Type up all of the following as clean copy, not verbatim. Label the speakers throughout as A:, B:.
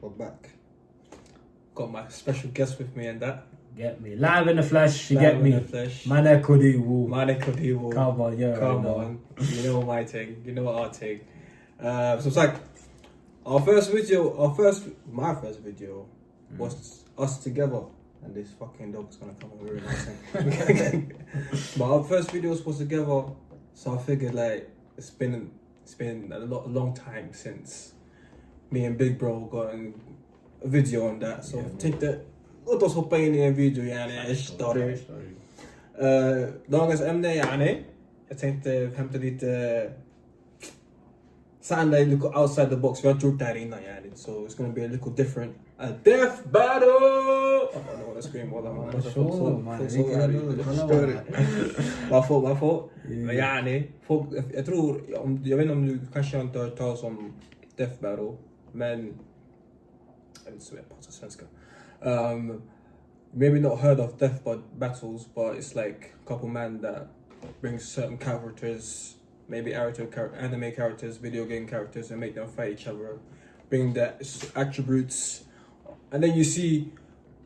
A: We're back. Got my special guest with me and that.
B: Get me. Live in the flesh, you
A: Live
B: get
A: in
B: me.
A: the flesh.
B: Manekod.Wuu.
A: Manekod.Wuu.
B: Come on, yeah.
A: Come on. You know my thing. You know what our thing. So it's like my first video was us together. And this fucking dog's gonna come and ruin everything. But our first video was together, so I figured like it's been a long time since me and Big Bro got a video on that. Så jag tänkte låt oss hoppa in i en video yani. Dagens ämne yani. Jag tänkte hämta lite something like outside the box. Vi har inte gjort det här innan yani. So it's gonna be a little different. A death battle! I don't know what I scream all that man. Varför? Men yani, folk, jag vet inte om du kanske inte har hört talas om death battle, men jag vet inte så jag pratar svenska. Maybe not heard of death battles, but it's like a couple men that bring certain characters, maybe anime characters, video game characters, and make them fight each other, bring their attributes, and then you see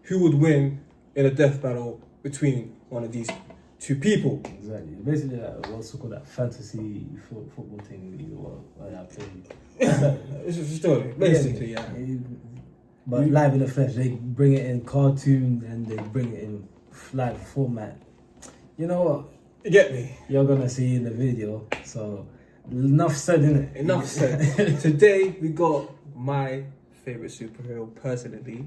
A: who would win in a death battle between one of these two people.
B: Exactly. Basically, what's called that fantasy football thing I played.
A: It's just a story, basically, yeah.
B: But live in the flesh, they bring it in cartoon and they bring it in live format. You know what?
A: You get me?
B: You're gonna see in the video. So enough said, innit?
A: Enough said. Today we got my favorite superhero personally.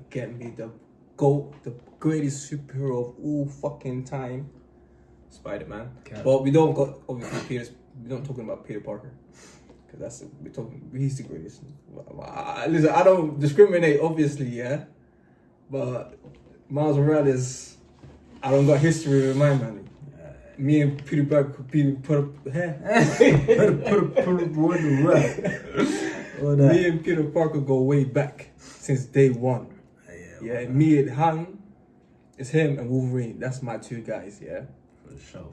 A: Get me the GOAT, the greatest superhero of all fucking time, Spider-Man. But we don't got obviously we don't talking about Peter Parker. Cause he's the greatest. Listen, I don't discriminate obviously, yeah. But Miles Morales, I don't got history with my man. Me and Peter Parker Me and Peter Parker go way back since day one. Yeah, me and Han, it's him and Wolverine. That's my two guys, yeah.
B: For sure.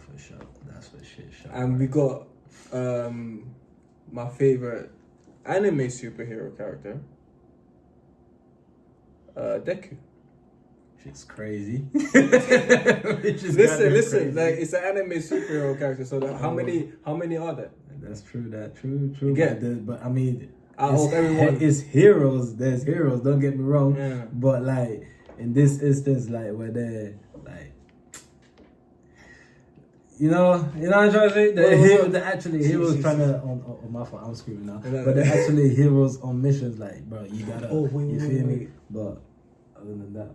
B: That's for shit. Sure.
A: And we got my favorite anime superhero character, Deku.
B: She's crazy.
A: Listen. Like it's an anime superhero character. So how many are there?
B: That's true. True.
A: Yeah.
B: But I mean,
A: I hope everyone
B: is heroes. There's heroes. Don't get me wrong.
A: Yeah.
B: But like in this instance, like where they're like, you know what I'm trying to say? They're actually heroes trying to on my phone. I'm screaming now. But they're actually heroes on missions. Like, bro, you gotta. You feel me? But other than that,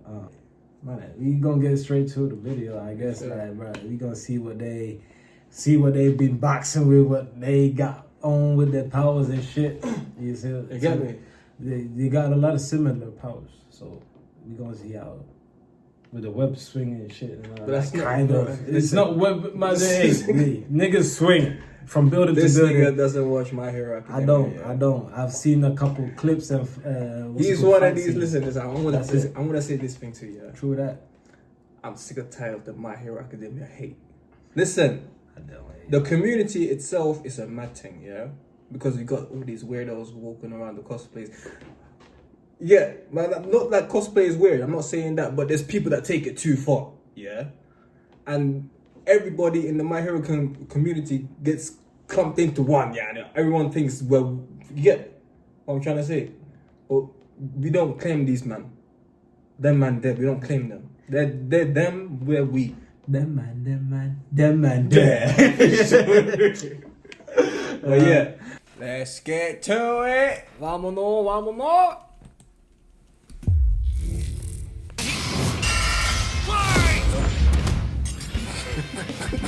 B: man, we gonna get straight to the video. I guess, like, bro, we gonna see what they've been boxing with, what they got on with their powers and shit. You see?
A: Exactly.
B: They got a lot of similar powers, so we gonna see how with the web swinging and shit.
A: But that's
B: kind of. It's not web. My niggas swing from building to building.
A: This nigga doesn't watch My Hero Academia.
B: I don't. I've seen a couple clips of.
A: He's one of these. Listen, I'm gonna say this thing to you. Yeah?
B: True that.
A: I'm sick and tired of the My Hero Academia hate. Listen, the community itself is a mad thing, yeah? Because you got all these weirdos walking around the cosplays. Yeah, man, not that cosplay is weird. I'm not saying that, but there's people that take it too far, yeah? And everybody in the My Hero community gets clumped into one, yeah? Everyone thinks, well, you get what I'm trying to say? But we don't claim these men. Them man there, we don't claim them. They're them, we're we.
B: Them man there.
A: But yeah, let's get to it. Vámonos.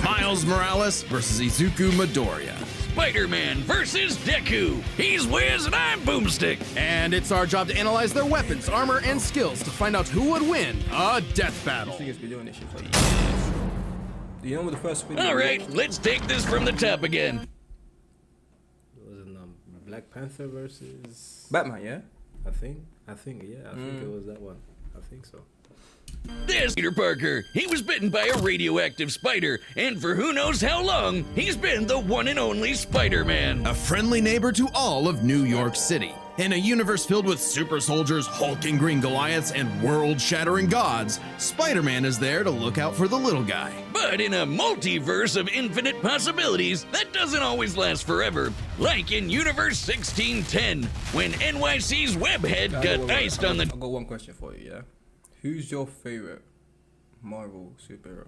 C: Miles Morales versus Izuku Midoriya.
D: Spider-Man versus Deku. He's Wiz and I'm Boomstick.
C: And it's our job to analyze their weapons, armor, and skills to find out who would win a death battle.
A: I think it's been doing this shit for you. Do you know what the first video?
D: All right, let's take this from the top again.
B: It was Black Panther versus
A: Batman, yeah?
B: I think yeah. I think it was that one. I think so.
D: This Peter Parker. He was bitten by a radioactive spider, and for who knows how long, he's been the one and only Spider-Man.
C: A friendly neighbor to all of New York City. In a universe filled with super soldiers, hulking green Goliaths, and world-shattering gods, Spider-Man is there to look out for the little guy.
D: But in a multiverse of infinite possibilities, that doesn't always last forever. Like in Universe 1610, when NYC's Webhead got iced on the...
A: I've got one question for you, yeah? Who's your favorite Marvel superhero?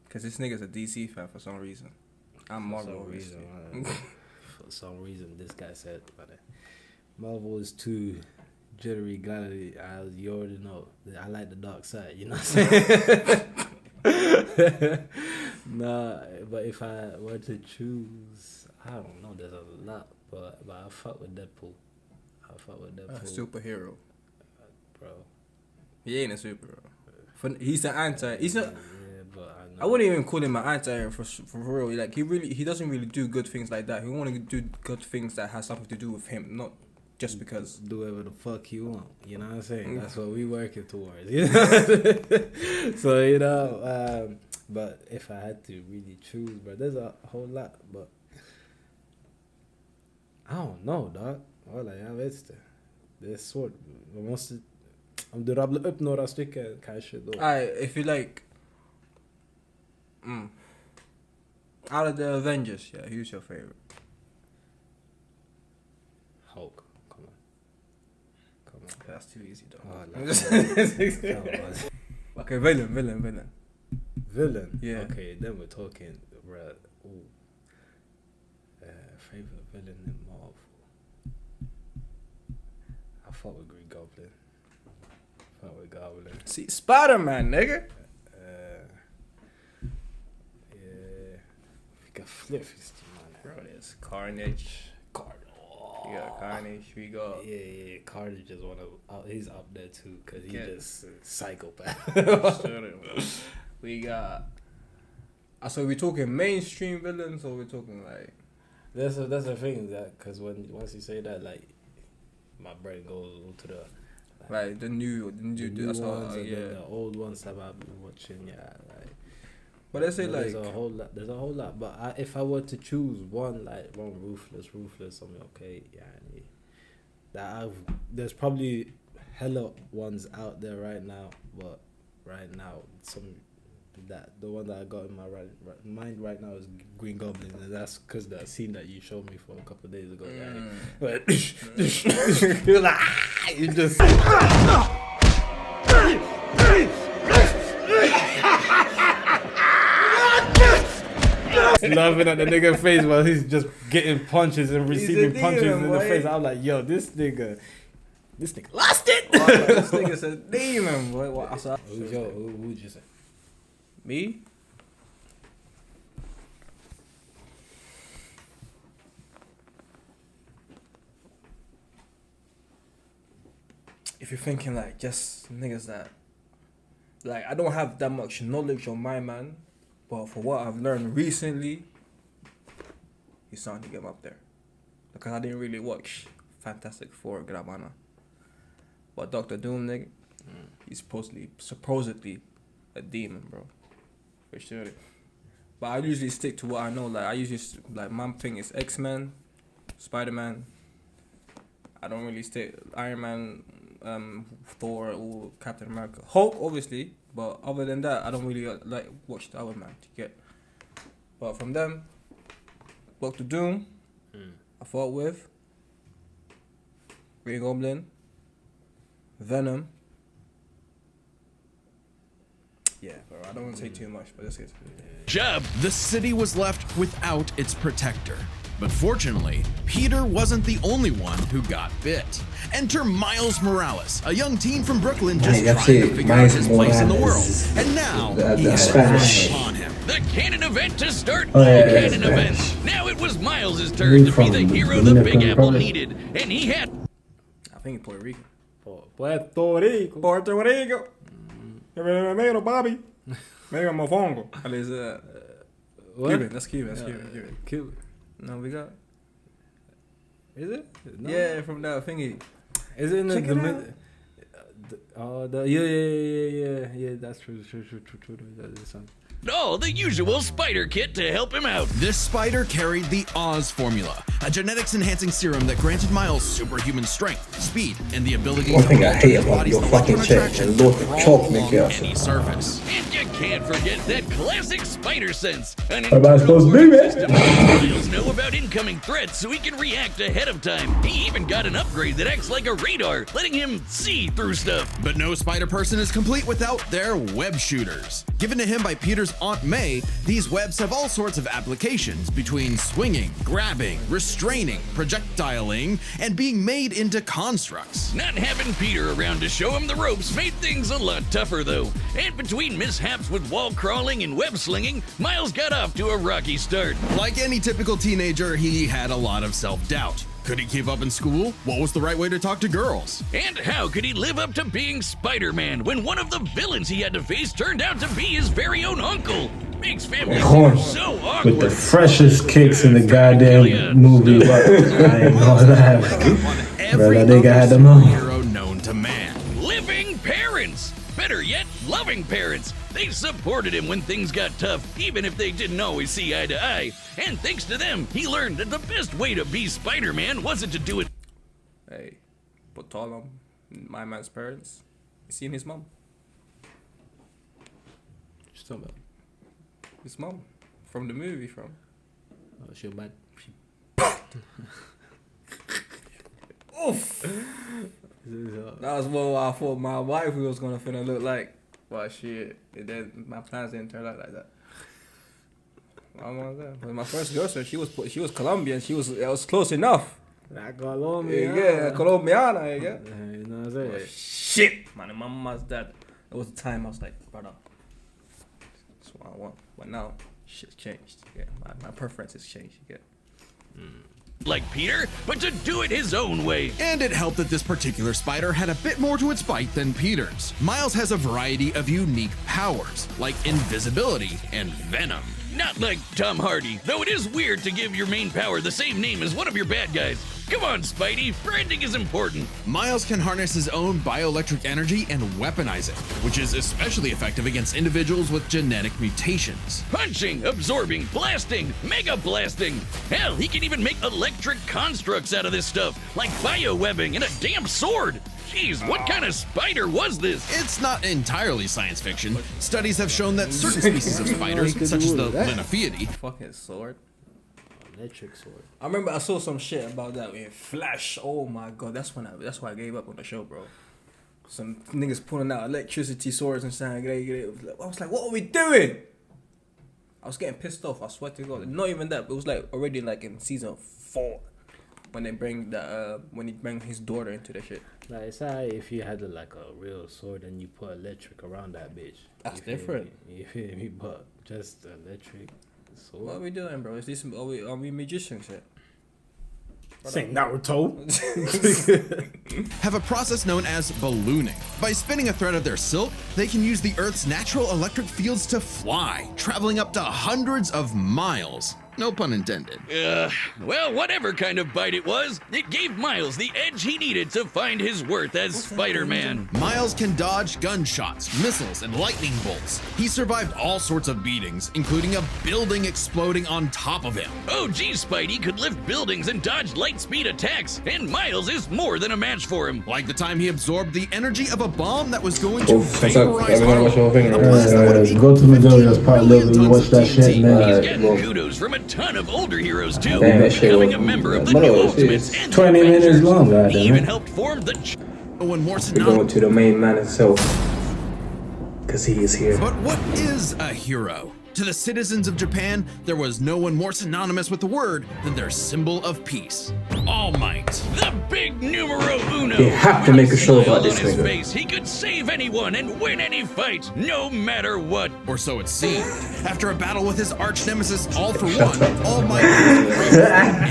A: Because this nigga's a DC fan for some reason. I'm Marvel, obviously.
B: For some reason, this guy said, Marvel is too jittery, glittery. You already know. I like the dark side, you know what I'm saying? Nah, but if I were to choose, I don't know, there's a lot, but I fuck with Deadpool.
A: A superhero.
B: Bro.
A: He ain't a superhero. He's an anti. He's not.
B: Yeah, but
A: I wouldn't even call him an anti-hero for real. Like he doesn't really do good things like that. He want to do good things that has something to do with him, not just because.
B: Do whatever the fuck you want. You know what I'm saying? That's what we working towards. You know? So you know, but if I had to really choose, bro, there's a whole lot, but I don't know, dog. Voilà, jag vet det. Det är svårt. Man måste, om du rabblar upp några stycken kanske då.
A: If you like, out of the Avengers, yeah, who's your favorite?
B: Hulk. Come on.
A: That's too easy though.
B: Come on.
A: Okay, villain.
B: Villain?
A: Yeah.
B: Okay, then we're talking, bruh. Favorite villain in Marvel. I fought with Green Goblin.
A: See, Spider-Man, nigga.
B: Yeah. We got Flip, man.
A: Bro, there's Carnage. We got Carnage. We got
B: Yeah. Carnage is he's up there too, cause he's just a psychopath.
A: We got. So we talking mainstream villains, or we talking like?
B: That's the thing, that cause once you say that, like, my brain goes to the
A: Right, the new that's
B: ones,
A: what,
B: and
A: yeah.
B: then the old ones that I've been watching, yeah, like.
A: But let's say
B: there's
A: like
B: a whole lot. There's a whole lot, but if I were to choose one ruthless, I'm okay. Yeah, there's probably hella ones out there right now, but right now the one that I got in my mind right now is Green Goblin, and that's because that scene that you showed me for a couple of days ago. Yeah, but you're like, you just. Laughing at the nigga face while he's just getting punches and receiving punches in the face. I'm like, yo, this nigga lost it.
A: This nigga's a demon, boy.
B: Who would you say?
A: Me? If you're thinking like just niggas that, like, I don't have that much knowledge on my man, but for what I've learned recently, he's starting to get him up there. Because I didn't really watch Fantastic Four Grabana. But Dr. Doom, nigga, he's supposedly a demon, bro. For sure. But I usually stick to what I know. Like, my thing is X-Men, Spider-Man. I don't really stick Iron Man, Thor, or Captain America. Hulk, obviously. But other than that, I don't really like watch the other man to get. But from them, Dr. Doom, I fought with Green Goblin, Venom. Yeah, bro, I don't want to say too much, but that's it.
D: Job.
C: The city was left without its protector. But fortunately, Peter wasn't the only one who got bit. Enter Miles Morales, a young teen from Brooklyn just trying to figure out his place in the world. And now, he has
E: Spanish.
C: upon him.
D: The canon event to start
E: Oh,
D: all
E: yeah,
D: canon
E: Spanish.
D: events. Now it was Miles' turn to be the hero the Big Apple needed, and he had.
A: I think Puerto Rico.
B: Puerto Rico.
A: Puerto Rico. Mero, Bobby. Mero, mofongo. Cuban. That's Cuban.
B: Cuban.
A: No, we got.
B: Is it? No.
A: Yeah, from that thingy.
B: Is it in
A: Check it out.
B: Yeah. That's true. That is something.
D: Oh, the usual spider kit to help him out.
C: This spider carried the Oz formula, a genetics-enhancing serum that granted Miles superhuman strength, speed, and the ability
A: One thing I
C: alter
A: hate
C: his
A: about
C: body's
A: your fucking
C: electron
A: check and
C: attraction
A: look
C: to
A: at
C: crawl
A: chalk make
C: along
A: it
C: any surface.
D: And you can't forget that classic spider sense. An
A: What am I supposed to do, man?
D: system that Miles know about incoming threats so he can react ahead of time. He even got an upgrade that acts like a radar, letting him see through stuff.
C: But no spider person is complete without their web shooters. Given to him by Peter's Aunt May, these webs have all sorts of applications between swinging, grabbing, restraining, projectiling, and being made into constructs.
D: Not having Peter around to show him the ropes made things a lot tougher though. And between mishaps with wall crawling and web slinging, Miles got off to a rocky start.
C: Like any typical teenager, he had a lot of self-doubt. Could he keep up in school? What was the right way to talk to girls?
D: And how could he live up to being Spider-Man when one of the villains he had to face turned out to be his very own uncle? Makes family so awkward.
B: With the freshest kicks in the goddamn movie. But I ain't gonna lie.
C: Every
B: Bro, that nigga had them
C: superhero known to man.
D: Living parents! Better yet, loving parents. They supported him when things got tough, even if they didn't always see eye to eye. And thanks to them, he learned that the best way to be Spider-Man wasn't to do it.
A: Hey, put tall on my man's parents. You seen his mom?
B: Just talking about.
A: His mom. From the movie, from.
B: Oh, she bad.
A: Oof! That was what I thought my wife was gonna finna look like. But shit, my plans didn't turn out like that. But my first girlfriend, she was Colombian. It was close enough.
B: La Colombia.
A: Yeah, Colombiana, yeah.
B: You know what I'm saying?
A: Oh, shit, man, my mama's dad. It was the time I was like, brother, that's what I want. But now, shit's changed. Yeah, my preferences changed. Yeah.
D: Like Peter, but to do it his own way.
C: And it helped that this particular spider had a bit more to its bite than Peter's. Miles has a variety of unique powers, like invisibility and venom.
D: Not like Tom Hardy, though it is weird to give your main power the same name as one of your bad guys. Come on, Spidey, branding is important.
C: Miles can harness his own bioelectric energy and weaponize it, which is especially effective against individuals with genetic mutations.
D: Punching, absorbing, blasting, mega blasting. Hell, he can even make electric constructs out of this stuff, like biowebbing and a damn sword. Jeez, what kind of spider was this?
C: It's not entirely science fiction. Studies have shown that certain species of spiders, such as the Linophiidae,
A: Fucking sword.
B: Electric sword.
A: I remember I saw some shit about that in Flash. Oh my god, that's why I gave up on the show, bro. Some niggas pulling out electricity swords and saying, I was like, what are we doing? I was getting pissed off. I swear to God. Not even that. It was like already like in season 4 when they bring when he bring his daughter into the shit.
B: Like it's like if you had a real sword and you put electric around that bitch.
A: That's different.
B: You feel me? But just electric sword.
A: What are we doing, bro? Is this are we magicians yet?
B: Sing Naruto.
C: have a process known as ballooning. By spinning a thread of their silk, they can use the Earth's natural electric fields to fly, traveling up to hundreds of miles. No pun intended.
D: Well, whatever kind of bite it was, it gave Miles the edge he needed to find his worth as Spider-Man.
C: Miles can dodge gunshots, missiles, and lightning bolts. He survived all sorts of beatings, including a building exploding on top of him.
D: Oh, geez, Spidey could lift buildings and dodge light speed attacks, and Miles is more than a match for him.
C: Like the time he absorbed the energy of a bomb that was going to
A: what's up?
C: vaporize
A: Everyone watch the whole thing,
C: Harlem. A blast that would have
B: Go to Midoriya's part
C: million
B: level and
C: tons
B: watch that
C: of
B: shit,
C: TNT.
B: man.
D: He's getting kudos from a ton of older heroes too,
A: Damn, that shit
D: becoming
A: was-
D: a member of the
A: bro,
D: new
A: it's
D: Ultimates and
B: 20
D: the
B: minutes
D: Avengers.
B: long,
D: He
B: goddamn
D: even
B: it.
D: helped form the
C: No one more
A: We're
C: synonymous.
A: going to the main man himself. Because he is here.
C: But what is a hero? To the citizens of Japan, there was no one more synonymous with the word than their symbol of peace. All Might.
D: The big numero uno.
A: They have to
D: With
A: make a show
D: smile
A: about this
D: on his
A: nigga.
D: face, he could save anyone and win any fight, no matter what.
C: Or so it seemed. After a battle with his arch nemesis, All For One, All Might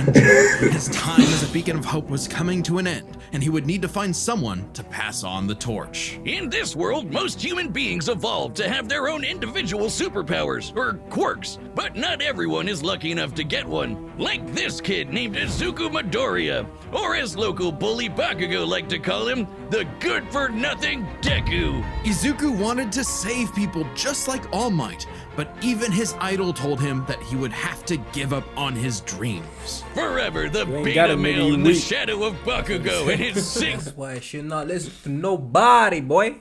C: was his time as a beacon of hope was coming to an end, and he would need to find someone to pass on the torch.
D: In this world, most human beings evolved to have their own individual superpowers, or quirks, but not everyone is lucky enough to get one. Like this kid named Izuku Midoriya, or as local bully Bakugo like to call him, the good-for-nothing Deku.
C: Izuku wanted to save people just like All Might, but even his idol told him that he would have to give up on his dreams.
D: Forever the beta male in the shadow of Bakugo and his six.
A: That's why I should not listen to nobody, boy.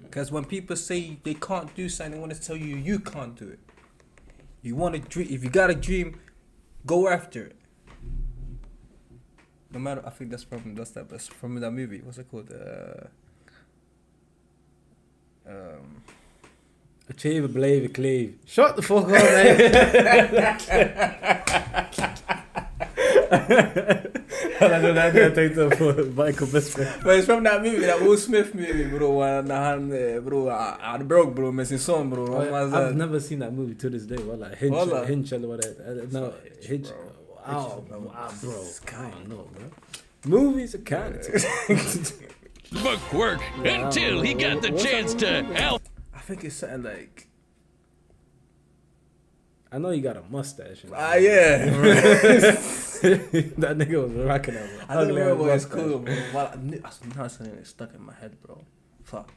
A: Because when people say they can't do something, they want to tell you you can't do it. You want to dream. If you got a dream, go after it. No matter, I think that's from that movie. What's it called?
B: Achieve, believe, cleave. Shut the fuck up, man. I take the Michael Bisping.
A: But it's from that movie, that Will Smith movie, bro. Han broke, bro, med sin son, bro.
B: I've never seen that movie to this day. Like Hinch or whatever. No, Hinch. Oh, bro. I don't know, bro. Movies are kind of
D: Bookwork until he got the chance to help.
A: I think it's something like.
B: I know you got a mustache.
A: Yeah.
B: That nigga was rocking that.
A: I don't remember what it's called, bro. Now something is stuck in my head, bro. Fuck.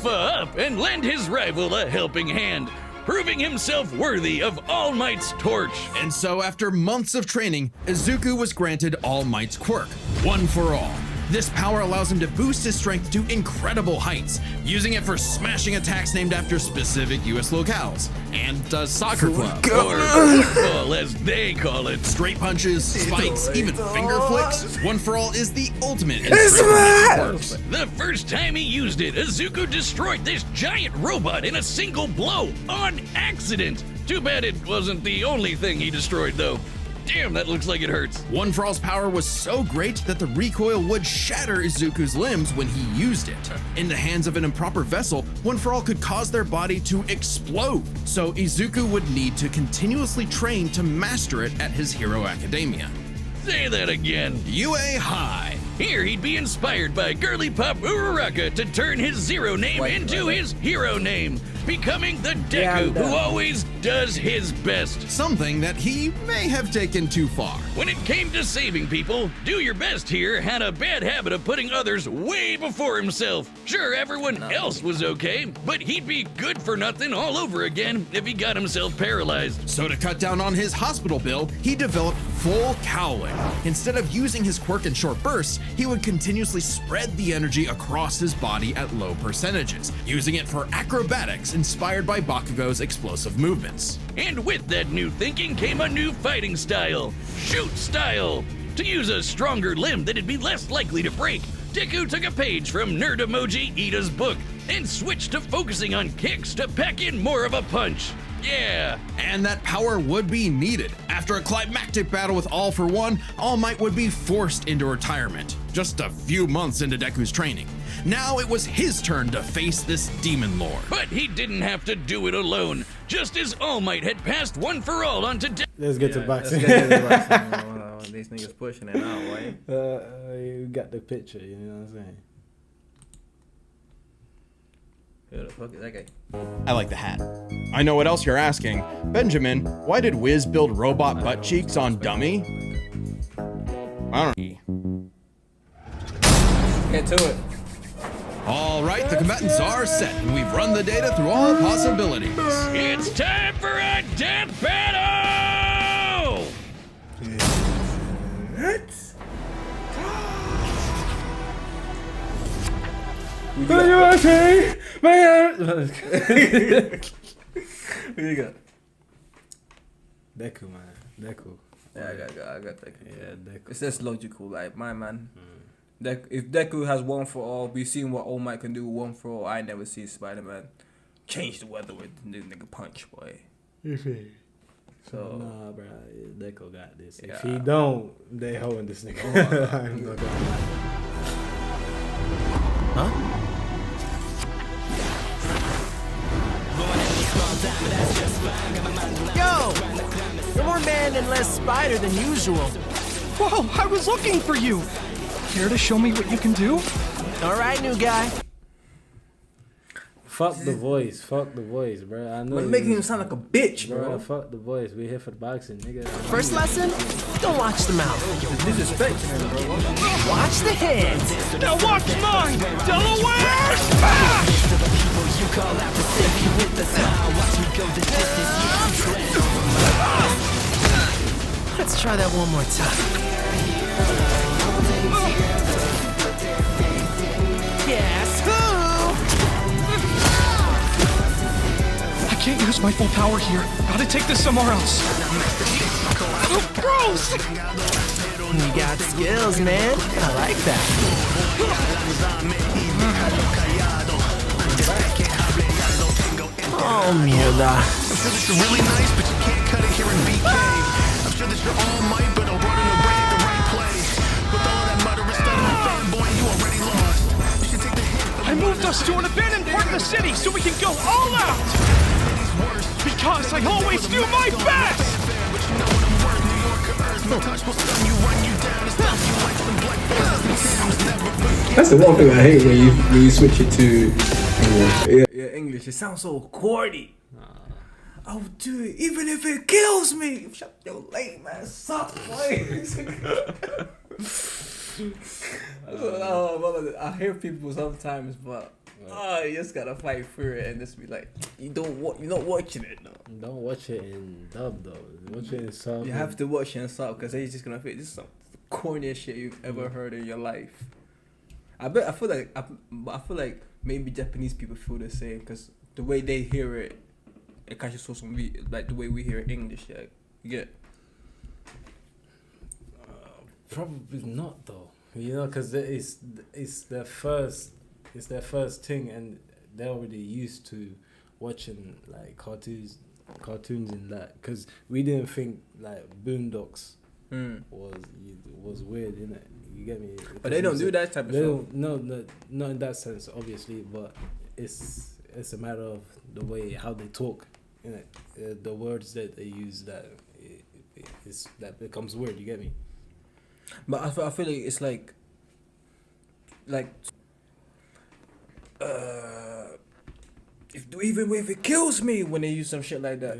D: Up and lend his rival a helping hand, proving himself worthy of All Might's torch.
C: And so after months of training, Izuku was granted All Might's quirk, One for All. This power allows him to boost his strength to incredible heights, using it for smashing attacks named after specific US locales, and a soccer club.
D: Or football, as they call it.
C: Straight punches, spikes, even finger flicks. One for All is the ultimate in straight quirks.
D: The first time he used it, Izuku destroyed this giant robot in a single blow, on accident. Too bad it wasn't the only thing he destroyed, though. Damn, that looks like it hurts.
C: One for All's power was so great that the recoil would shatter Izuku's limbs when he used it. In the hands of an improper vessel, One for All could cause their body to explode. So Izuku would need to continuously train to master it at his Hero Academia.
D: Say that again.
C: UA High.
D: Here he'd be inspired by girly pop Uraraka to turn his zero name into his hero name, becoming the Deku who always does his best.
C: Something that he may have taken too far.
D: When it came to saving people, Do Your Best here had a bad habit of putting others way before himself. Sure, everyone else was okay, but he'd be good for nothing all over again if he got himself paralyzed.
C: So to cut down on his hospital bill, he developed full cowling. Instead of using his quirk in short bursts, he would continuously spread the energy across his body at low percentages, using it for acrobatics inspired by Bakugo's explosive movements.
D: And with that new thinking came a new fighting style, shoot style. To use a stronger limb that'd be less likely to break, Deku took a page from Nerd Emoji Ida's book and switched to focusing on kicks to pack in more of a punch. Yeah.
C: And that power would be needed. After a climactic battle with All for One, All Might would be forced into retirement, just a few months into Deku's training. Now it was his turn to face this demon lord.
D: But he didn't have to do it alone, just as All Might had passed One for All onto Deku.
B: Let's get to boxing.
A: These niggas pushing it out, right?
B: You got the picture, you know what I'm saying?
A: Who the fuck is that guy?
C: I like the hat. I know what else you're asking. Benjamin, why did Wiz build robot butt cheeks on dummy? I don't know.
A: Get to it.
C: All right, the combatants are set, and we've run the data through all possibilities.
D: It's time for a death battle!
A: Who you got?
B: Deku, man. Deku.
A: Yeah, I got Deku.
B: Yeah, Deku.
A: It's just logical, like my man. If Deku has One for All, we've seen what All Might can do with One for All. I never seen Spider-Man change the weather with the nigga punch, boy. So
B: nah, bro, Deku got this.
A: Yeah.
B: If he don't, they holding this nigga.
C: Huh?
E: Yo! You're more man and less spider than usual.
F: Whoa, I was looking for you! Care to show me what you can do?
E: Alright, new guy.
B: Fuck the voice, bro. I know.
A: We're making him sound like a bitch, bro.
B: Fuck the voice. We're here for the boxing, nigga.
E: First lesson? Don't watch the mouth.
A: Disrespecting him, bro.
E: Watch the hands.
F: Now watch mine! Delaware! Smash!
E: Let's try that one more time. Guess who?
F: I can't use my full power here. Gotta take this somewhere else. Oh, gross!
E: You got skills, man. I like that. Oh, mierda.
G: I'm sure that you're really nice, but you can't cut it here in BK. I'm sure that you're all might, but I'm running away at the right place. With all that murderous stuff in the fanboy, you already lost. You should take the hit.
F: I moved us to an abandoned part of the city so we can go all out! Because I always do my best!
A: That's the one thing I hate when you switch it to English. Yeah, English. It sounds so corny. I'll do it even if it kills me. Shut your lame ass up, I hear people sometimes, but you just gotta fight through it and just be like, you're not watching it though.
B: Don't watch it in dub though. Watch it in sub.
A: You have to watch it in sub because they're just gonna feel this is some corniest shit you've ever heard in your life. I feel like maybe Japanese people feel the same because the way they hear it, it catches so some like the way we hear English. Yeah, you get.
B: Probably not though. You know, because it's their first thing, and they're already used to watching like cartoons in that. Because we didn't think like Boondocks was weird, innit? You get me?
A: But they don't do that type of stuff.
B: No, not in that sense, obviously. But it's a matter of the way how they talk, innit? The words that they use that becomes weird. You get me?
A: But I feel like it's like even if it kills me when they use some shit like that.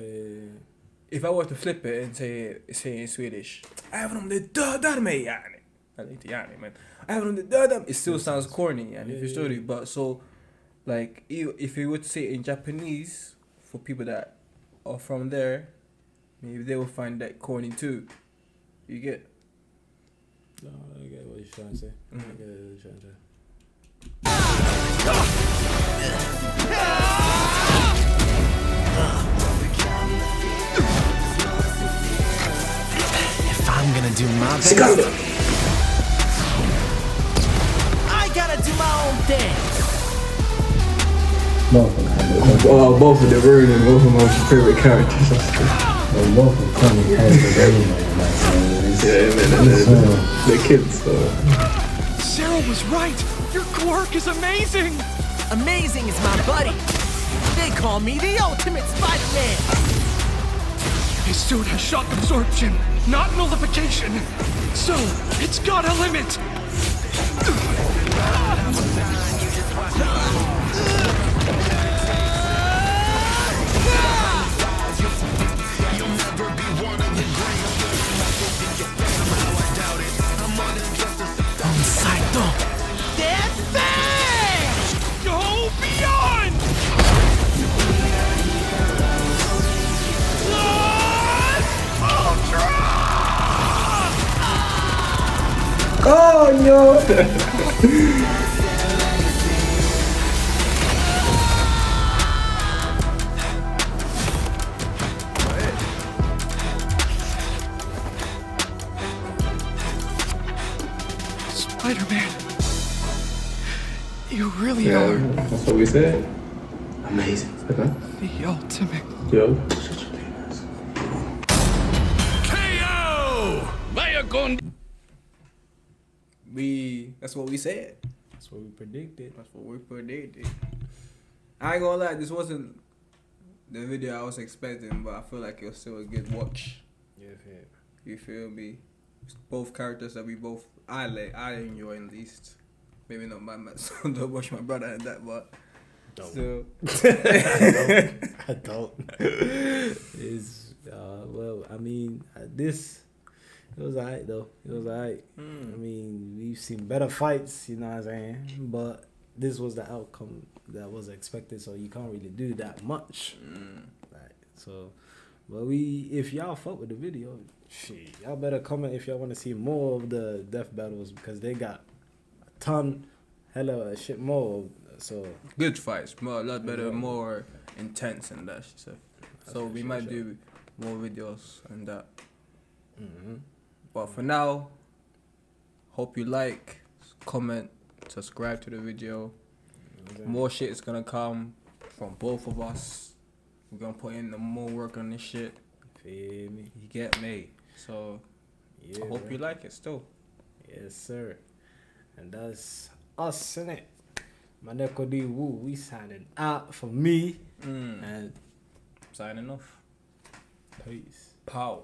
A: If I were to flip it and say in Swedish, även om det dödar mig yani. Eller inte yani, men även om det dödar mig, it still sounds corny yani, if you study. But so like if you were to say it in Japanese for people that are from there, maybe they will find that corny too. You get.
B: No, I get what you're trying to say. I get what you're trying to say.
E: If I'm gonna do my best, I gotta do my own thing.
A: Both of the Vern and both of my favorite characters.
B: Both of Connie has the rain
A: the kids.
F: Sarah was right! Your quirk is amazing!
E: Amazing is my buddy. They call me the ultimate Spider-Man.
F: His suit has shock absorption, not nullification. So, it's got a limit! Go beyond! Ultra!
A: Oh no!
F: Spider-Man, you really are
A: That's what we said. Amazing.
F: the ultimate.
A: Yo.
D: KO! Vaya con.
A: That's what we said.
B: That's what we predicted.
A: I ain't gonna lie, this wasn't the video I was expecting, but I feel like it was still a good watch.
B: Yeah.
A: You feel me? Both characters that I enjoy at least. Maybe not my son, don't watch my brother and that, but
B: don't.
A: So
B: I don't. It's well, I mean, this it was alright though. It was alright. I mean, we've seen better fights, you know what I'm saying? But this was the outcome that was expected, so you can't really do that much. Right. So, but if y'all fuck with the video, shit, y'all better comment if y'all want to see more of the death battles because they got a ton, hella shit more. So
A: good fights, a lot better, more intense and that shit. So we might do more videos and that. But for now, hope you like, comment, subscribe to the video. More shit is gonna come from both of us. We're gonna put in more work on this shit.
B: Feel me?
A: You get me? So
B: Yeah,
A: I hope you like it still.
B: Yes, sir. And that's us, innit? Manekod.Wuu, we signing out for me. And
A: signing off.
B: peace.
A: Pow.